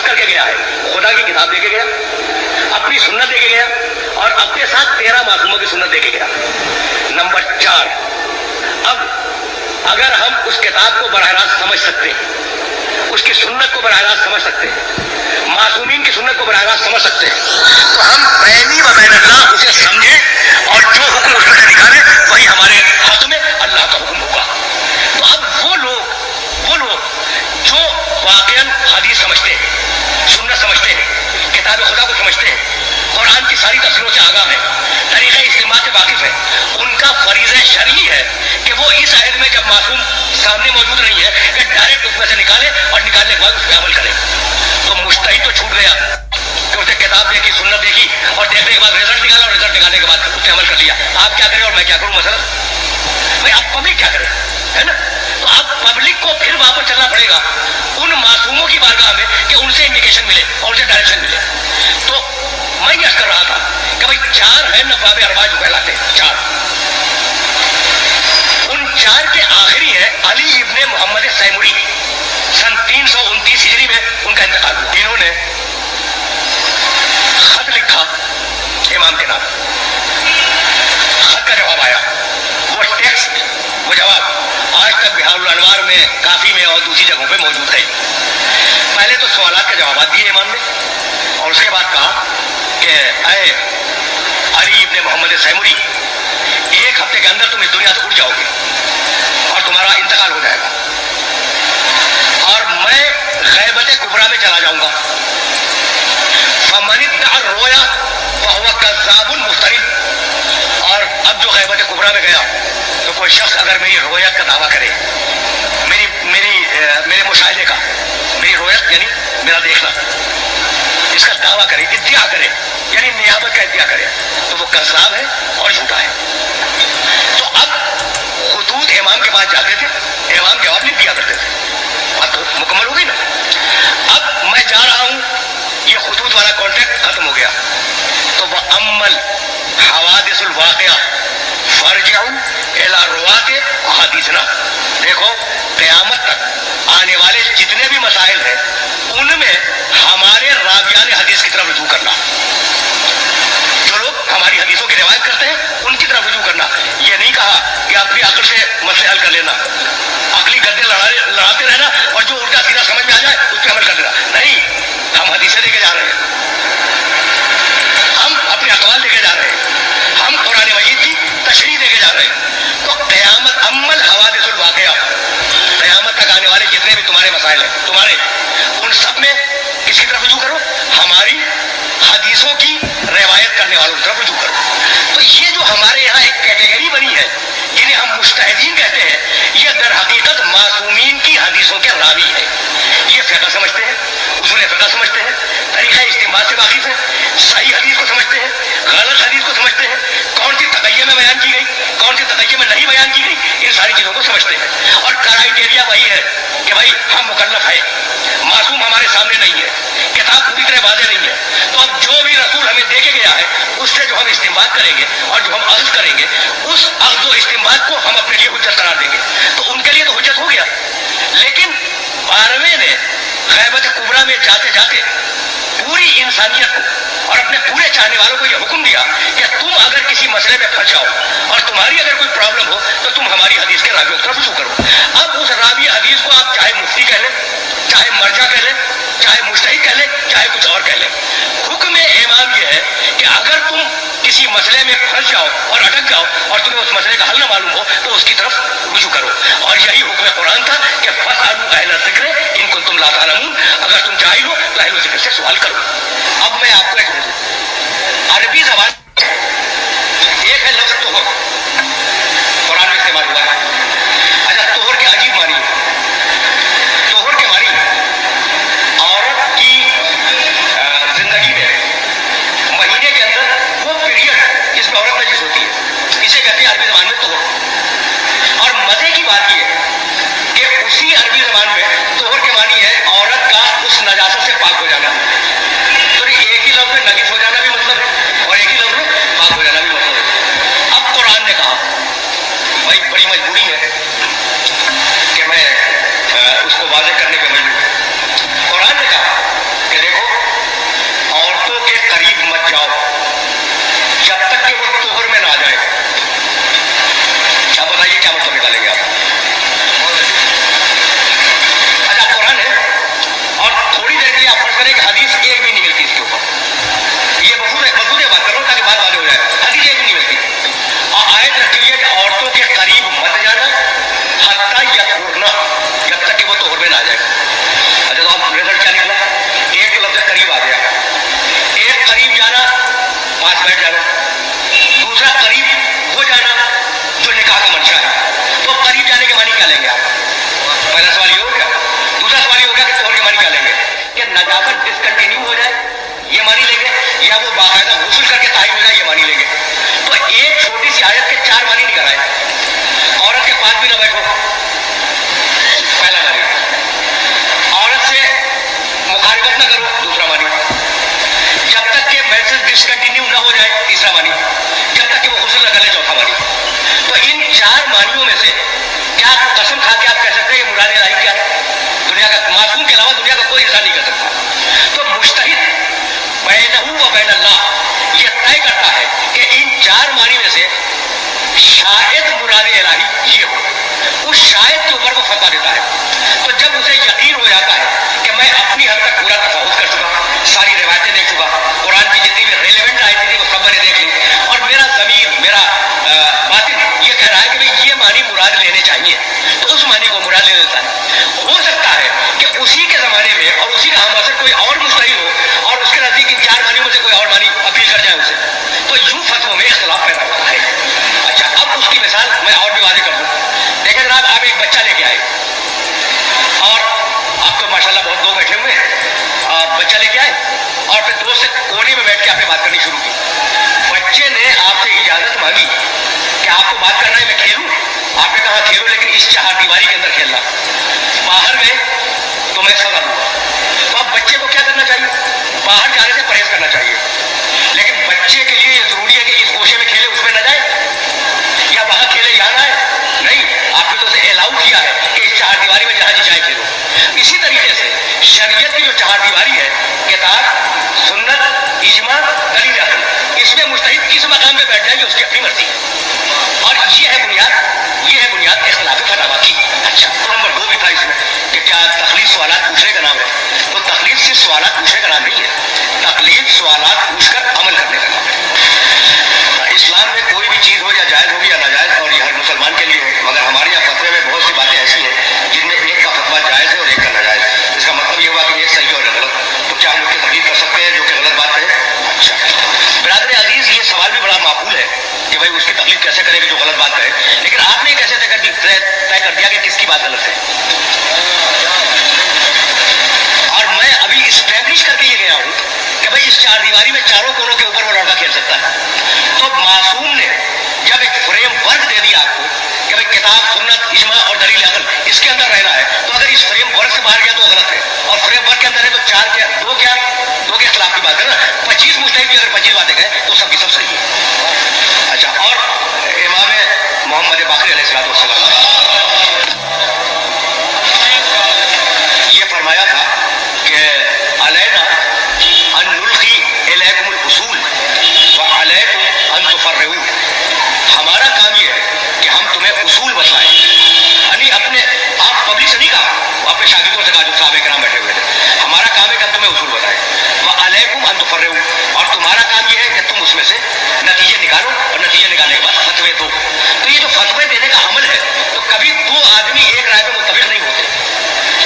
बकौत करके गया है, खुदा की किताब दे के गया, अपनी सुन्नत दे के गया और अपने साथ 13 मासूमों की सुन्नत दे के गया। नंबर 4, अब अगर हम उस किताब को बराह रास्त समझ सकते हैं, उसकी सुन्नत को बराह रास्त समझ सकते हैं, मासूमीन की सुन्नत को बराह रास्त समझ सकते हैं, तो हम बैनी व बैन अल्लाह उसे समझे और जो हुक्म उसमें से निकाले वही हमारे हक में अल्लाह का हुक्म होगा। तो अब वो लोग जो वाकईन हदीस समझते हैं, सुन्नत समझते हैं, किताब खुदा को समझते हैं, कुरान की सारी तफसीरों से आगाह है, तरीक़े इस्तेमाल से वाकिफ है, उनका फरीज़ा शरई है कि वो इस आयत में जब मासूम सामने मौजूद नहीं है कि डायरेक्ट उसमें से निकाले और निकालने के बाद उस पर अमल करें। तो मुस्तहिद तो छूट गया कि उसने किताब देखी, सुन्नत देखी और देखने के बाद रिजल्ट निकाला और रिजल्ट निकालने के बाद उसने अमल कर लिया। आप क्या करें और मैं क्या करूं मसला? भाई अब पब्लिक क्या करे, है ना? तो अब पब्लिक को फिर वापस चलना पड़ेगा उन मासूमों की बारगाह में कि उनसे इंडिकेशन मिले और उनसे डायरेक्शन मिले। तो मैं यह कर रहा था कि भाई 4 है नवाब अरबाज कहलाते हैं, 4। उन 4 के आखिरी है अली इब्ने मोहम्मद सैमुरी, सन 329 हिजरी में उनका इंतकाल हुआ। इन्होंने खत लिखा इमाम के नाम, खत का जवाब आया, वो टेक्स्ट, वो जवाब आज तक बिहारुल अनवार में, काफी में और दूसरी जगहों पे मौजूद है। पहले तो सवालात के जवाब दिए इमाम ने और उसके बाद कहा कि अरे अली इब्ने मोहम्मद सैमुरी, 1 हफ्ते के अंदर तुम इस दुनिया से उड़ जाओगे और तुम्हारा इंतकाल हो जाएगा और मैं गैबत कुबरा में चला जाऊंगा। रोया कज़्ज़ाबुन मुफ्तरी, और अब जो गैबत कुबरा में गया तो कोई शख्स अगर मेरी रोयत का दावा करे, मेरे मुशाहिदे का, मेरी रोयत यानी मेरा देखना, इसका दावा करे, इद्दिया करे, यानी नियाबत का इद्दिया करे, तो वो कज़्ज़ाब है और झूठा है। तो अब खुतूत इमाम के पास जाते थे, इमाम जवाब नहीं दिया करते थे। बात तो मुकम्मल हो गई ना। अब मैं जा रहा हूं, ये खुतूत वाला कॉन्ट्रैक्ट खत्म हो गया, तो वह अम्मल हवादिसुल वाक़िया फरजिउ इला रुवाते हदीसना, देखो क़यामत तक आने वाले जितने भी मसाइल हैं उनमें हमारे रावियान हदीस की तरफ रुजू करना, जो लोग हमारी हदीसों की रिवायत करते हैं उनकी तरफ रुजू करना। ये नहीं कहा कि अपनी अक्ल से मसले हल कर लेना, अकली गद्दे लड़ाते रहना और जो उल्टा सीधा समझ में आ जाए उस पर अमल कर देना, नहीं। हम हदीसें लेके जा रहे हैं, हम अपने अक़वाल लेके जा रहे हैं, हम कुरान मजीद की तशरीह लेके जा रहे हैं। तो क़यामत अम्मल हवादिसुल वाक़िया, क़यामत तक आने वाले जितने भी तुम्हारे मसाइल हैं, तुम्हारे उन सब में किसकी तरफ रुजू करो? हमारी हदीसों की रिवायत करने वालों की तरफ रुजू करो। तो ये जो हमारे यहाँ एक कैटेगरी बनी है जिन्हें हम मुज्तहिदीन कहते हैं, ये दर हकीकत मासूमीन की हदीसों के रावी है। ये फ़िक़्ह समझते हैं, उसूल फ़िक़्ह समझते हैं, तरीक़ा इस्तेमाल से वाकिफ़ हैं, सही हदीस को समझते हैं, गलत हदीस को समझते हैं, कौन सी तक़य्युम में बयान की गई, कौन सी तक़य्युम में नहीं बयान की गई, इन सारी चीज़ों को समझते हैं। और क्राइटेरिया वही है कि भाई हम मुकल्लफ है, मासूम हमारे सामने नहीं है, किताब पूरी तरह वाज़ेह नहीं है, तो अब जो भी रसूल हमें दे के गया है उससे जो हम इस्तेमाल करेंगे और जो हम अर्ज़ करेंगे उस अर्ज़ व इस्तेमाल को हम अपने लिए हुज्जत करार देंगे। तो उनके लिए तो हुज्जत हो गया। लेकिन 12वें ने गैबत कुबरा में जाते जाते पूरी इंसानियत को और अपने पूरे चाहने वालों को यह हुक्म दिया कि तुम अगर किसी मसले में फंस जाओ और तुम्हारी अगर कोई प्रॉब्लम हो तो तुम हमारी हदीस के रावियों की तरफ रुजू करो। अब उस रावी हदीस को आप चाहे मुफ्ती कह लें, चाहे मर्जा कह लें, चाहे मुज्तहिद कह लें, चाहे कुछ और कह लें, हुक्म इमाम यह है कि अगर तुम किसी मसले में फंस जाओ और अटक जाओ और तुम्हें उस मसले का हल न मालूम हो तो उसकी तरफ रुजू करो। और यही हुक्म कुरान था कि फस्अलू अहल ज़िक्र इन कुंतुम ला तालमून, अगर तुम जाहिल हो तो अहल ज़िक्र से सवाल करो। अब मैं आपको एक अरबी ज़बान, एक है लफ्ज़ तोहर, कुरान में इस्तेमाल हुआ है। अच्छा, तोहर के अजीब मानी है। तोहर के मानी औरत की जिंदगी में महीने के अंदर वो पीरियड जिसमें औरत नजिस होती है, इसे कहते हैं अरबी ज़बान में तोहर। और मज़े की बात यह है कि उसी अरबी ज़बान में तोहर के मानी है औरत का उस नजासत से पाक हो जाना। तो एक ही लफ्ज़ में नजिस हो जाना भी मतलब है और एक ही लफ्ज़ में पाक हो जाना भी मतलब है। अब कुरान ने कहा, भाई बड़ी मजबूरी है कि मैं उसको वाज़ेह करने पे मजबूर हूं। कुरान ने कहा कि بات کر رہا ہوں تاکہ بات واضح ہو جائے. حدیث ایک نہیں ملتی. اور آیت رکھی ہوئی ہے کہ عورتوں کے قریب مت جانا حتی یطہرن، جب تک کہ وہ طہر میں نہ آ جائے. اچھا تو اب رزلٹ کیا نکلا؟ ایک لفظ قریب آ گیا. ایک قریب جانا 5 منٹ جانا، دوسرا قریب وہ جانا جو نکاح کا منشا ہے. تو قریب جانے کے معنی کیا لیں گے آپ؟ پہلا سوال یہ ہو گیا. دوسرا سوال یہ ہو گیا کہ طہر کے معنی کیا لیں گے؟ کہ نجاست ڈسکنٹینیو ہو جائے یہ معنی لیں گے، یا وہ باقاعدہ غسل کر کے طاہر ہو جائے یہ معنی لیں گے. تو ایک چھوٹی سی آیت کے 4 معنی نکل آئے. عورت کے پاس بھی نہ بیٹھو، پہلا معنی. عورت سے مخالفت نہ کرو، دوسرا معنی. جب تک کہ مینسز ڈسکنٹینیو نہ ہو جائے، تیسرا معنی. جب تک کہ وہ غسل نہ کر لے، چوتھا معنی. تو ان 4 معنیوں میں سے کیا قسم کھا کے آپ کہہ سکتے ہیں یہ مراد الہی کیا ہے؟ دنیا کا معصوم کے علاوہ دنیا کا کوئی انسان نہیں کر سکتا. تو مجتہد بینہ و بین اللہ یہ طے کرتا ہے کہ ان 4 معنی میں سے شاید مراد الہی یہ ہو. اس شاید کے اوپر وہ فتویٰ دیتا ہے. تو جب اسے یقین ہو جاتا ہے کہ میں اپنی حد تک پورا تفاوت کر چکا، ساری روایتیں دیکھ چکا، قرآن کی جتنی بھی ریلیونٹ آیتیں تھیں وہ سب میں نے دیکھ لی، اور میرا ضمیر، میرا باطن یہ کہہ رہا ہے کہ بھئی یہ معنی مراد لینے چاہیے، تو اس معنی کو مراد لے لیتا ہے. ہو سکتا ہے کہ اسی کے زمانے میں اور اسی کا ہم اثر کوئی اور مجتہد ہو اور اس کے نزدیک ان 4 معنیوں میں سے کوئی اور معنی اپیل کر جائے اسے، تو یوں فتووں میں اختلاف پیدا ہوتا ہے. اچھا اب اس کی مثال میں اور بھی واضح کر دوں. دیکھیں جناب، آپ ایک بچہ لے کے آئے اور آپ تو ماشاء اللہ بہت لوگ بیٹھے ہوئے ہیں، بچہ لے کے آئے اور پھر دوست سے کونے میں بیٹھ کے آپ نے بات کرنی شروع کی. بچے نے آپ سے اجازت مانگی کہ آپ کو بات کرنا ہے، میں کھیلوں. آپ نے کہا کھیلو لیکن اس 4 دیواری کے اندر کھیلنا. باہر گئے تو میں سزا دوں گا. تو اب بچے کو کیا کرنا چاہیے؟ باہر جانے سے پرہیز کرنا چاہیے. لیکن بچے کے لیے یہ ضروری ہے کہ اس گوشے میں کھیلے اس میں نہ جائے، یا وہاں کھیلے یہاں نہ آئے؟ نہیں، آپ نے تو اسے الاؤ کیا ہے کہ اس 4 دیواری میں جہاں جی چاہے کھیلو. اسی طریقے سے شریعت کی جو 4 دیواری ہے، کتاب، سنت، اجماع، دلیل عقل، اس میں مجتہد کس مقام پہ بیٹھ جائے گی اس کی اپنی مرضی. اور یہ ہے بنیاد اختلاف فتاویٰ کی. اچھا تو نمبر 2 بھی تھا اس میں کہ کیا تقلید سوالات پوچھنے کا نام ہے؟ تو تقلید صرف سوالات پوچھنے کا نام نہیں ہے، تقلید سوالات پوچھ کر عمل کرنے کا نام ہے. اسلام میں کوئی بھی چیز ہو یا جائز ہوگی یا ناجائز، اور یہ ہر مسلمان کے لیے ہے، مگر ہمارے یہاں فتوے میں بہت سی باتیں ایسی ہیں جن میں ایک کا فتویٰ جائز ہے اور ایک کا ناجائز. اس کا مطلب یہ ہوا کہ ایک صحیح اور ایک غلط. تو کیا ہم اس کی تقلید کر سکتے ہیں جو کہ غلط بات ہے؟ اچھا برادر عزیز، یہ سوال بھی بڑا معقول ہے کہ بھائی اس کی تقلید کیسے کرے گی جو غلط بات ہے. لیکن آپ نے کیسے طے کر دیا کہ کس کی بات غلط ہے؟ اور میں ابھی اسٹیبلش کر کے یہ گیا ہوں کہ بھائی اس 4 دیواری میں چاروں کونوں کے اوپر وہ لڑکا کھیل سکتا ہے. تو معصوم نے جب ایک فریم ورک دے دیا آپ کو کہ بھائی کتاب، سنت، اجماع اور دلیل عقل اس کے اندر رہنا ہے، تو اگر اس فریم ورک سے باہر گیا تو غلط ہے، اور فریم ورک کے اندر ہے تو 4 کیا، 2 کے خلاف کی بات کرنا. 25 مجتہد بھی اگر 25 باتیں کہیں تو سب کی سب صحیح ہے. اچھا اور امام محمد باقر علیہ السلام یہ فرمایا تھا کہ علینا ان نلقی الیکم الاصول وعلیکم ان تفرعوا. ہمارا کام یہ ہے کہ ہم تمہیں اصول بتائیں، یعنی اپنے آپ پبلک سے نہیں کہا، اپنے شاگردوں سے کہا جو صحابہ کرام بیٹھے ہوئے تھے. ہمارا کام ہے کہ ہم تمہیں اصول بتائیں، وعلیکم ان تفرعوا، اور تمہارا کام یہ ہے کہ تم اس میں سے نتیجے نکالو اور نتیجے نکالنے کے بعد فتوے دو. تو یہ جو فتوے دینے کا عمل ہے، تو کبھی 2 آدمی ایک رائے پہ متفق نہیں ہوتے،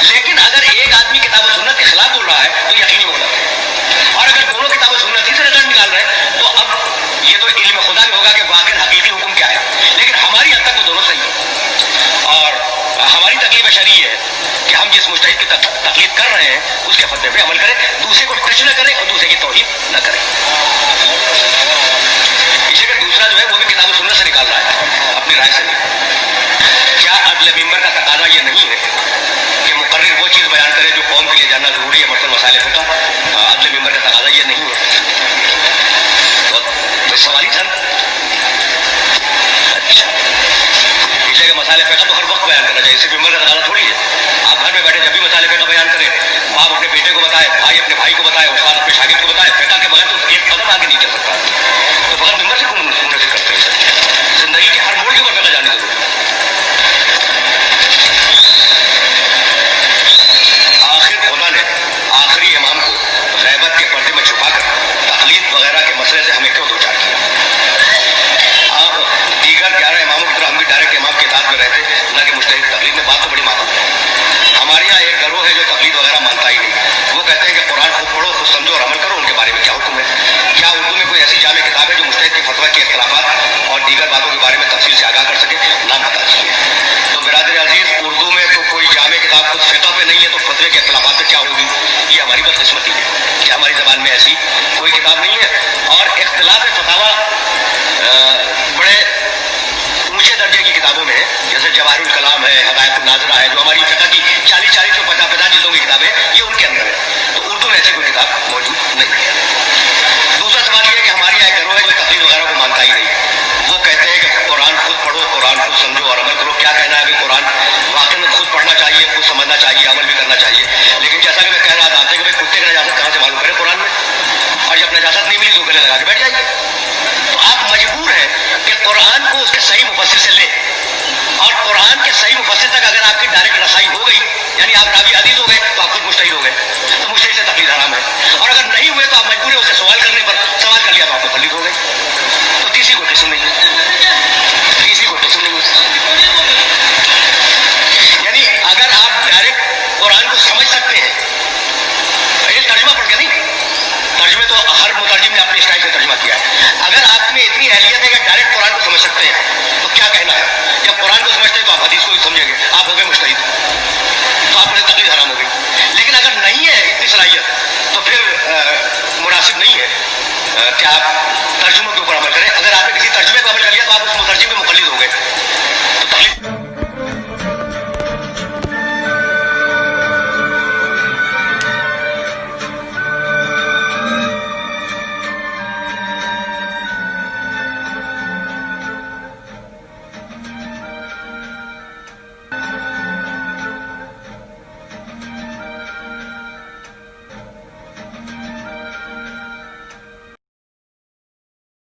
لیکن اگر ایک آدمی کتاب و سنت کے خلاف بول رہا ہے تو یقینی وہ غلط ہے، اور اگر دونوں کتاب و سنت ہی سے رزلٹ نکال رہے ہیں تو اب یہ تو علم خدا میں ہوگا کہ واقعی حقیقی حکم کیا ہے. لیکن ہماری حد تک وہ دونوں صحیح ہیں، اور ہماری تکلیف شرعی ہے کہ ہم جس مجتہد کی تقلید کر رہے ہیں اس کے فتوے پہ عمل کریں، دوسرے کو ٹچ نہ کریں اور دوسرے کی توہین نہ کریں. اس لیے کہ دوسرا جو ہے وہ بھی کتاب و سنت سے نکال رہا ہے، اپنی رائے سے نہیں. کیا عدل ممبر کا تقاضا یہ نہیں ہے کہ مقرر وہ چیز بیان کرے جو قوم کے لیے جاننا ضروری ہے، مثلاً مسائل فقہ؟ عدل ممبر کا تقاضا یہ نہیں ہے. تو سوال ہی تھا. اچھا اس لیے کہ مسائل فقہ تو ہر وقت بیان کرنا چاہیے، صرف ممبر کا تقاضا تھوڑی ہے. آپ گھر میں بیٹھے جب بھی مسائل فقہ بیان کریں، باپ اپنے بیٹے کو بتائے، بھائی اپنے بھائی کو بتائے، استاد اپنے شاگرد کو بتائے. فقہ کے بغیر تو ایک قدم آگے نہیں چل سکتا. تو بغیر ممبر سے کیوں منتظر کرتے ہیں؟ زندگی کے ہر موڑ کے اوپر فقہ جانے ضروری ہے. آخر خدا نے آخری امام کو غیبت کے پردے میں چھپا کر تقلید وغیرہ के मसले से हमें क्यों दो चार किया? आप दीगर 11 इमामों की तरह हम भी डायरेक्ट इमाम के इताअत में रहते, न कि मुजतहिद तकलीद में। बात तो बड़ी मालूम है। हमारे यहाँ एक गिरोह है जो तकलीद वगैरह मानता ही नहीं। वो कहते हैं कि कुरान खुद पढ़ो, खुद समझो और अमल करो। उनके बारे में क्या हुक्म है? क्या उर्दू में कोई ऐसी जामे किताब है जो मुजतहिद के फतवा के इख्तिलाफात और दीगर बातों के बारे में तफसील से आगाह कर सके? नाम बता दीजिए। तो बिरादर अजीज, उर्दू में तो कोई जामे किताब खुद फिक़ह पे नहीं है, तो फतवे के इख्तिलाफात पे क्या होगी? ये हमारी बदकिस्मती है कि हमारी ज़बान में ऐसी कोई किताब नहीं है। और इख्तिलाफ फतावा बड़े ऊंचे दर्जे की किताबों में है, जैसे जवाहिरुल कलाम है, हदायतुन नाज़िरा है, जो हमारी फिक़ह की 40-40 से 50-50 जिल्दों की किताब है, ये उनके अंदर है। तो उर्दू में ऐसी कोई किताब मौजूद नहीं है। दूसरा सवाल ये है कि हमारे यहाँ एक गिरोह है जो तकलीद वगैरह को मानता ही नहीं। वो कहते हैं कि कुरान खुद पढ़ो, कुरान खुद समझो और अमल करो। क्या कहना है अभी? कुरान वाकई में खुद पढ़ना चाहिए, खुद समझना चाहिए, अमल भी करना चाहिए। लेकिन जैसा कि मैं कह रहा था कि भाई कुत्ते की नजासत कहाँ से मालूम करें कुरान में? और जब नजासत नहीं मिली तो गले लगा के बैठ जाइए। तो आप मजबूर हैं कि कुरान को उसके सही मुफस्सिर से लें, और कुरान के सही मुफस्सिर तक अगर आपकी डायरेक्ट रसाई हो गई, यानी आप रावी हदीस हो गए, तो आप खुद मुजतहिद हो गए, तो मुजतहिद से तकलीद हराम है। और अगर नहीं हुए तो आप मजबूर है उससे सवाल करने पर, सवाल कर लिया तो आप मुक़ल्लिद हो गए। तो तीसरी कोई किस्म नहीं है, तीसरी कोई किस्म नहीं है। यानी अगर आप डायरेक्ट कुरान को समझ सकते हैं, ये तर्जुमा पढ़ के नहीं, तर्जुमे तो हर मुतर्जिम ने अपने स्टाइल से तर्जुमा किया है। अगर आप में इतनी अहलियत है कि डायरेक्ट कुरान को समझ सकते हैं, तो क्या कहना है? जब कुरान को समझते हैं तो आप हदीस को भी समझेंगे, आप हो गए मुजतहिद, तो आप पर तकलीद हराम हो गई। लेकिन अगर नहीं है इतनी सलाहियत, तो फिर मुनासिब नहीं है कि आप तर्जुमे के ऊपर अमल करें। अगर आपने किसी तर्जुमे पर अमल कर लिया तो आप उस मुतर्जिम के मुक़ल्लिद हो गए, तो तकलीद